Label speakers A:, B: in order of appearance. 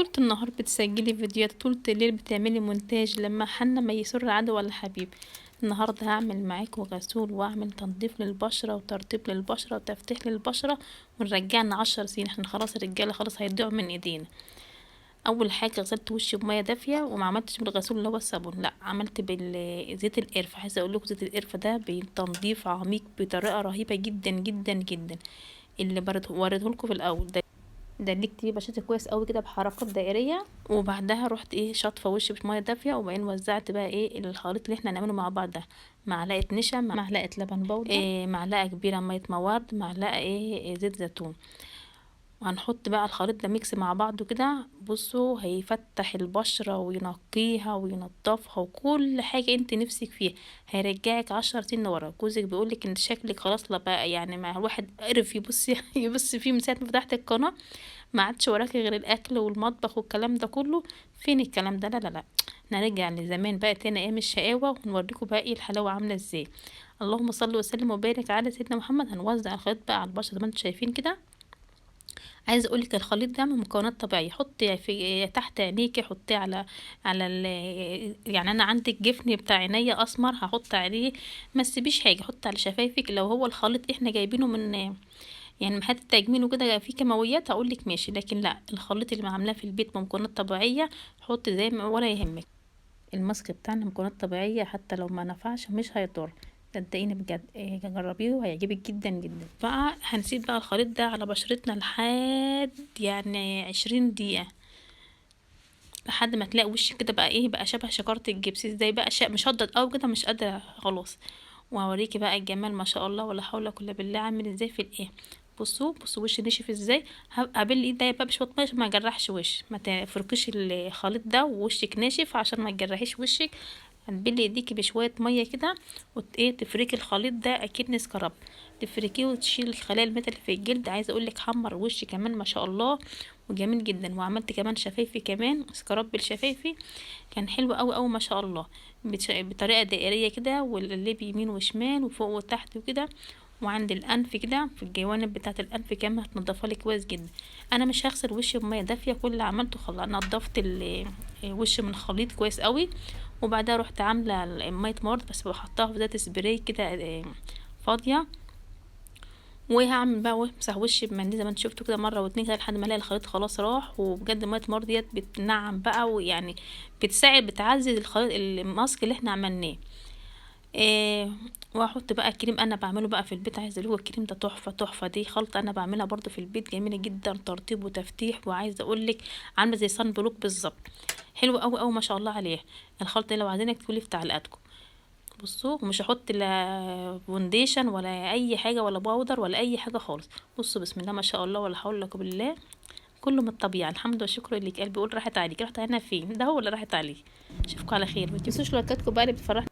A: طول النهار بتسجلي فيديوهات، طول الليل بتعملي مونتاج، لما حنا ما يسر عدو ولا حبيب. النهارده هعمل معاكم غسول واعمل تنظيف للبشرة وترطيب للبشرة وتفتيح للبشرة، ونرجعنا 10 سنين. احنا خلاص الرجالة خلاص هيضيعوا من ايدينا. اول حاجه غسلت وشي بميه دافيه، وما عملتش بالغسول اللي هو الصابون، لا عملت بالزيت القرفه. عايزه اقول لكم زيت القرفه ده بتنظيف عميق بطريقه رهيبه جدا جدا جدا. اللي وريته لكم في الاول ده اللي تكتبي بشرتك كويس قوي كده بحركات دائريه. وبعدها رحت شاطفه وشي بميه دافيه، وبعدين وزعت بقى الخليط اللي احنا هنعمله مع بعض ده: معلقه نشا، معلقه لبن بودر، معلقه كبيره ميه موارد، معلقه زيت زيتون. وهنحط بقى الخليط ده ميكس مع بعضه كده. بصوا هيفتح البشرة وينقيها وينضفها وكل حاجة انت نفسك فيها، هيرجعك 10 سنين لورا. جوزك بيقولك ان شكلك خلاص لا بقى، يعني مع الواحد قرف يبص يبص فيه من ساعة ما فتحت القناة، ما عادش وراكي غير الاكل والمطبخ والكلام ده كله. فين الكلام ده؟ لا لا لا، نرجع لزمان بقى تاني، ايام الشقاوة، ونوريكم بقى الحلاوة عاملة ازاي. اللهم صل وسلم وبارك على سيدنا محمد. هنوزع الخليط بقى على البشرة زي ما انتم شايفين كده. عايزه اقولك الخليط ده من مكونات طبيعيه. حطي في تحت عينيكي، حطيه على يعني انا عندي الجفن بتاع عينيا اسمر، هحط عليه. ما تسيبيش حاجه، حط على شفايفك. لو هو الخليط احنا جايبينه من يعني محل التجميل وكده فيه كيماويات هقولك ماشي، لكن لا، الخليط اللي عاملاه في البيت بمكونات طبيعيه حط زي ما ولا يهمك. الماسك بتاعنا مكونات طبيعية، حتى لو ما نفعش مش هيضر، صدقيني بجد. جربيه وهيعجبك جدا جدا. بقى هنسيب بقى الخليط ده على بشرتنا لحد يعني 20 دقيقة، لحد ما تلاقي وشك كده بقى بقى شبه شجرة الجبس. ازاي بقى مشدد قوي كده، مش قادرة خلاص. وهوريكي بقى الجمال ما شاء الله ولا حول ولا قوة الا بالله عامل ازاي في بصوا بصوا وشي نشف ازاي. هقابل ايديا بقى بشويه ميه عشان ما اجرحش وش، ما تفركيش الخليط ده ووشك ناشف عشان ما تجرحيش وشك. هتبلي ايديكي بشويه ميه كده تفركي الخليط ده اكيد سكراب، تفركيه وتشيل الخلايا الميته اللي في الجلد. عايزه اقولك حمر وشي كمان ما شاء الله وجميل جدا. وعملت كمان شفايفي كمان سكراب بالشفايفي، كان حلو قوي قوي ما شاء الله، بطريقه دائريه كده، واللب يمين وشمال وفوق وتحت وكده. وعند الانف كده في الجوانب بتاعه الانف كمان هتنضفها لي كويس جدا. انا مش هغسل وشي بميه دافيه، كل اللي عملته نضفت الوش من خليط كويس قوي. وبعدها رحت عامله ميه مورد، بس بحطها في ذات سبراي كده فاضيه. وهعمل بقى وامسح وشي بمنديل زي ما انتوا شفتوا كده مره واتنين كده لحد ما الاقي الخليط خلاص راح. وبجد ميه مورد ديت بتنعم بقى، ويعني بتساعد بتعزز الخليط الماسك اللي احنا عملناه. واحط بقى كريم انا بعمله بقى في البيت. عايزه اقول الكريم ده تحفه تحفه، دي خلطه انا بعملها برضو في البيت جميله جدا، ترطيب وتفتيح. وعايزه اقول لك عامله زي صن بلوك بالظبط، حلوه قوي قوي ما شاء الله عليها. الخلطه دي لو عايزينك تقولي في تعليقاتكم. بصوا ومش هحط لا فونديشن ولا اي حاجه ولا باودر ولا اي حاجه خالص. بصوا بسم الله ما شاء الله ولا حول ولا قوه بالله، كله من الطبيعه. الحمد والشكر لك. قلبي بيقول راحت عليك، راحت علينا فين؟ ده هو اللي راحت عليه. اشوفكم على خير، متنسوش لايكاتكم بقى اللي بتفرح.